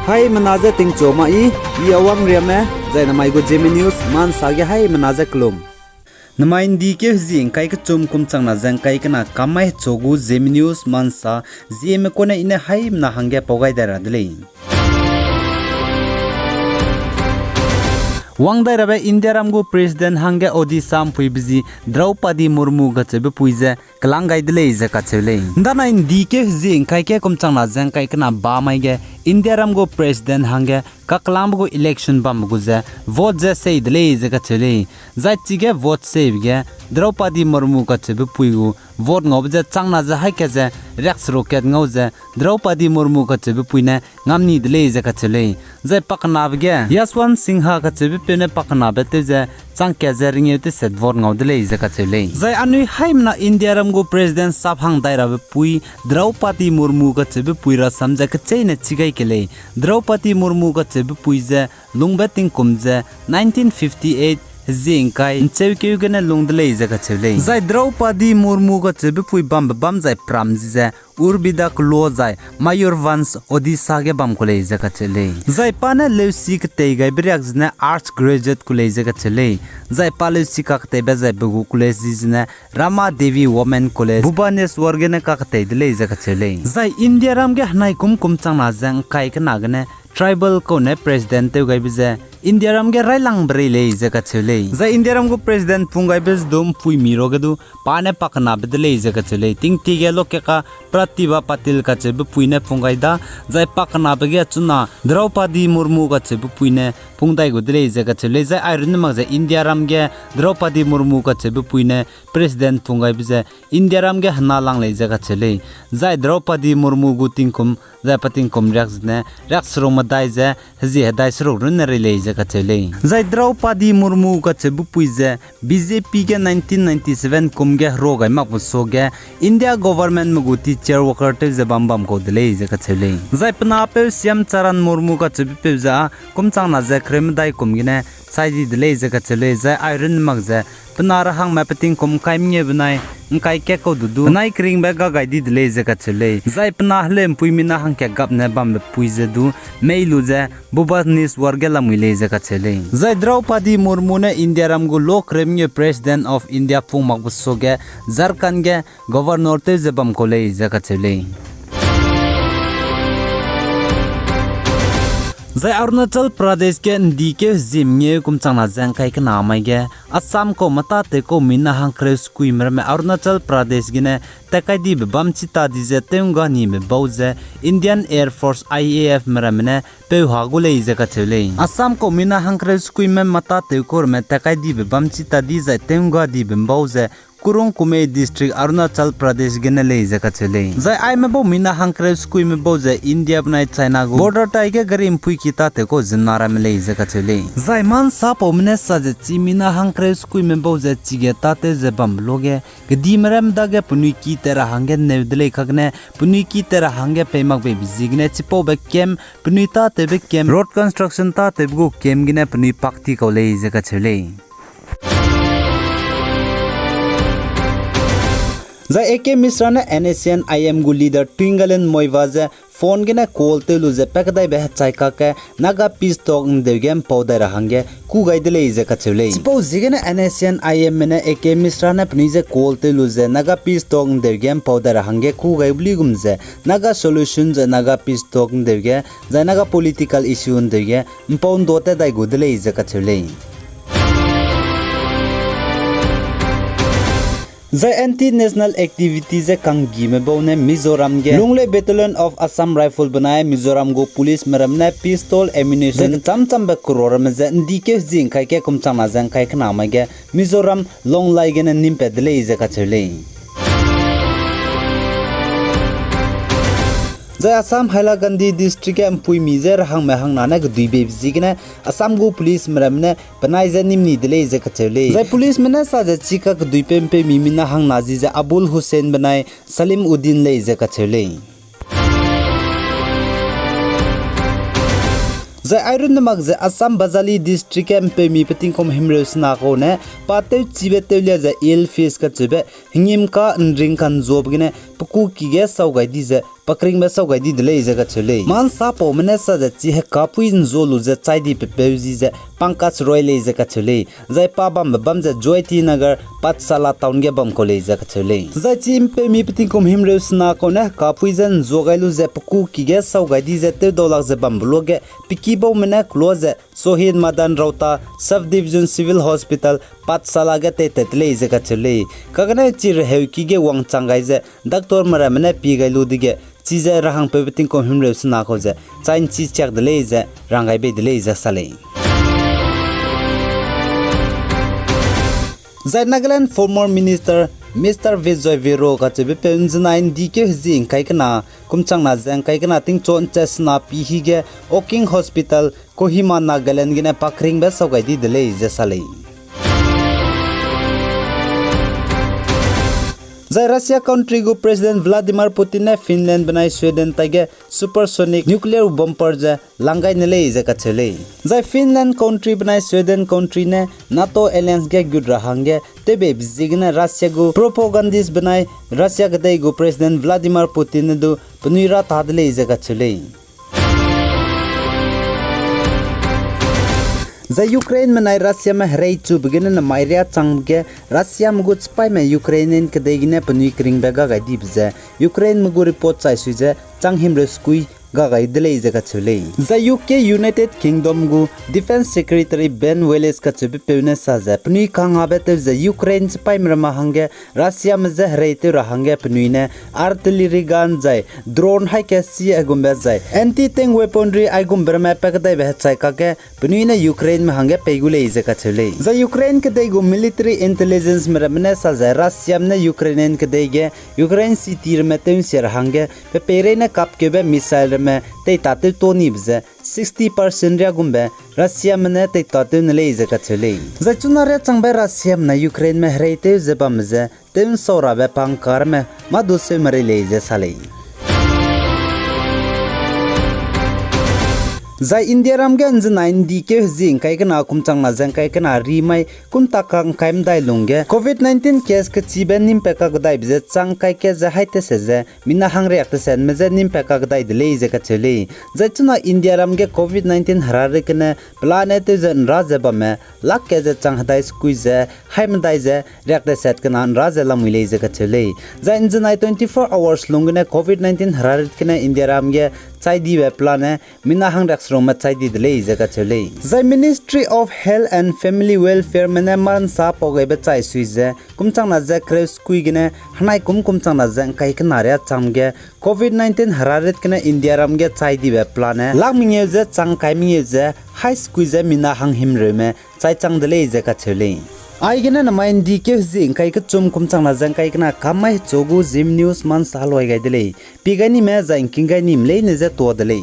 Hai menaza ting choma I awang riame zai namai go Zeme news man sage hai menaza klum. Namain di ke zing kai ka chum kum chang na jang kai kana kamai chogu Zeme news man sa Zeme kone ine hai na hangge pogai dara dle. Wangdai rabe India ramgu president hangge Odisha puibzi Draupadi Murmu gachebe puize kalangai dle ize kachele. Dana in dike zing kai ke kum chang na jang kai kana ba mai ge India ramgu president hangge kaklambu election bam guze vote je sei dle ize kachele. Zai chige vote save ge Draupadi Murmu gachebe puigu vote ngobje changna je hai ke je rex rocket ngauze Draupadi Murmu gachebe puine ngamni dle ize kachele. Zai paknab ge Yaswan Singha gachebe pene pakna bete je chang ke je ringe te set vote ngaudle ize kachele. Zai anui haimna India ramgu president saphang daira be pui Draupadi Murmu gachebe puira samja ke chaine chigai kele. Draupadi Murmu gachebe puize lungbeting kumje 1958 Zinkai Chewke gane lungdle ize kachele. Zai Draupadi Murmu gachebe pui bam zai pramji Urbida klo zai Mayor Vans Odisha ge bam kole ize kachele. Zai pane leusi kte gai briak zne arts graduate kole ize kachele. Zai paleusi kakte be zai bugu kole zne Rama Devi Women College Bhubaneswar ge ne kakte dle ize kachele. Zai India ram ge hnai kum chang na jang kai kana gane tribal ko ne president te gai bize India ram ge railang brele ize kachele. Zai India ram go president pungai bez dum pui miro gedu pane pakna bedle ize kachele. Ting tige loke ka Pratibha Patil kachebe puine pungai da zai pakna bege chuna Draupadi Murmu kachebe puine pungdai godle ize kachele. Zai iron mag zai India ram ge Draupadi Murmu kachebe puine president pungai bize India ram ge hna lang le ize kachele. Zai Draupadi Murmu gu tingkum zai patingkum reaksne reaksro dai je hzi hedai sro run rele ize kachele. Zai Draupadi Murmu kachebe puize BJP ge 1997 kumge rogai makbuso ge India government muguti chair worker te je bam ko dele ize kachele. Zai pna pe Siam Charan Murmu kachebe pe ja kumchang na je krem dai kumgine saidi dele ize kachele. Zai iron mag je pna ra hang ma pating kum kaimnge bunai kai ke ko dudu nai kring ba ga gai di dele ize kachele. Zai pna hlem puimina hang ke gap ne bam puize du meilu je bubanis wargela muile ize kachele. Zai Draupadi Murmu ne India ramgu lok remnye president of India pung makbuso ge Jharkhand ge governor te je bam ko le ize kachele. Zai Arunachal Pradesh ke ndike Zeme kumchang na jang kai ka namai ge Assam ko mata te ko mina hang kres kui mer me Arunachal Pradesh gine takai di bam chita di je teunga ni me bauze Indian Air Force IAF meramne pe hagule ize ka chele. Assam ko mina hang kres kui me mata te ko me takai di bam chita di je teunga di bauze Kurung Kume district Arunachal Pradesh gene le ize ka chele. Zai ai me bo mina hang kres kui me bauze India bnai China go border tai ge garim pui kita te ko jinnara me le ize ka chele. Zai man sa po mne sa je chi mina hang kres kui me bauze chige ta te je bam loge gedi meram da ge puni ki tera hange ne dele khagne puni ki tera hange pemak be bizigne chipo be kem puni ta te be kem road construction ta te go kem gine puni pakti ko le ize ka chele. Zai AK Misra ne NSN IM gu leader Twingalen Moivaze phone gina call te luze pakdai be chai ka ke naga peace talk ndegem powder hange ku gaidele ize ka chule. Suppose gina NSN IM ne AK Misra ne pnize call te luze naga peace talk ndegem powder hange ku gaibli gumze naga solutions naga peace talk ndege za naga political issue ndege mpon dote dai gudele ize ka chule. Zai anti-national activities kangi me bone Mizoram ge Lungle Battalion of Assam Rifle बनाए Mizoram go police meram ne pistol ammunition cham be kror me ze ndike jing kai ke kumchang na jang kai khna ma ge Mizoram long lai ge ne nimpe dele ize ka chele. Zai Assam Hailakandi district ke ampui mizer hang me hang nana gdui be zigna Assam go police meramne banai je nimni dele je kachele. Zai police mena sa je chika gdui pempe mimina hang nazi je Abul Hussein banai Salim Uddin le je kachele. Zai iron mag ze Assam Bazali district MP mi pating kom himreus na ko ne pate chibe telia ze il face ka chibe hingim ka ndring kan job gine pku ki ge sau gai di je pakring ba sau gai di le je ka chule man sa po mene sa je chi he kapui zolu je chai di pe peuji je pankaj roy le je ka chule zai pa bam je joyti nagar patsala town ge bam ko le je ka chule zai chi impe mi piting kum him reus na ko na kapui zen zogailu je pku ki ge sau gai di je te dolak je bam bloge piki bo mene close sohin madan rauta sub division civil hospital patsala ge te le je ka chule kagane chir heu ki ge wang changai je doctor mara mene pi gailu dige chize rahang pe biting ko him reus na ko je chain chi chak de le je rangai be de le je sale zai Nagaland former minister Mr. Vijay Viro ka chebe penjnain dike hjing kai kana kumchang na jang kai kana ting chon chesna pi hi ge Oking hospital Kohima Nagaland gine pakring be sogai di dele je sale zai Russia country go President Vladimir Putin ne Finland banai Sweden tage supersonic nuclear bomb par je langai ne le je ka chele zai Finland country banai Sweden country ne NATO alliance ge good rahange tebe bizigna Russia go propagandist banai Russia gadai go President Vladimir Putin do punuira tadle je ka chele zai Ukraine में Russia में हरे चुप गिने न मायरिया चंग के Russia में गुच पाई में Ukrainian के देगिने पनुई क्रिंग बेगा गाइडी बिजे Ukraine में गु रिपोर्ट चाइ सुइजे चंग हिम रेस्कुई गागाई दिले जगह चले zai UK United Kingdom गु Defense Secretary Ben Wallace का चुप पेउने साजे पनुई कांग आबे ते zai Ukraine पाई में महंगे Russia में जे हरे ते रहंगे पनुई ने artillery gun zai drone high के सी Agumbe zai anti tank weaponry Agumbe में पैकदाई बह चाइ का के पनुई ने Ukraine में हंगे पेगुले जगह चले zai Ukraine के देगु military intelligence में रमने साजे Russia में Ukrainian के देगे Ukraine city में ते से रहंगे पे पेरे ने कप के बे मिसाइल में ते ताते तोनी बजे 60% रे गुम्बे Russia में ते ताते नले जगह चले zai चुनारे चंगबे Russia में Ukraine में हरेते जबा मजे ते सौरा बे पंकार में मधु से मरे ले जे साले zai India ram ge anjnain dike hjing kai kana kumchang na jang kai kana rimai kum takang kaim dai lungge COVID-19 case ke chiben nim peka gdai bje chang kai ke ja haite se je mina hangre yakte sen me je nim peka gdai dile je ka chele zai chuna India ram ge COVID-19 harare kene planet zen rajaba me lak ke je chang dai squeeze haim dai je yakte set kana rajala mile je ka chele zai anjnai 24 hours lungne COVID-19 harare kene India ram ge chai di we plan mina hang roma chai di dile jaga chele zai Ministry of Health and Family Welfare meneman sa pogai be chai suize kumchang na ja kres kuigine hanai kumchang na jang kai kanare chamge COVID-19 hararet kene India ram ge chai di we plan langming je chang kai ming je high squeeze mina hang himre me chai chang dile jaga chele ai gena na main di ke jing kai ka chum kumchang na jang kai kana kamai chogu Zeme news man saloi gai dile pigani me jang kingai nim le ne je to dile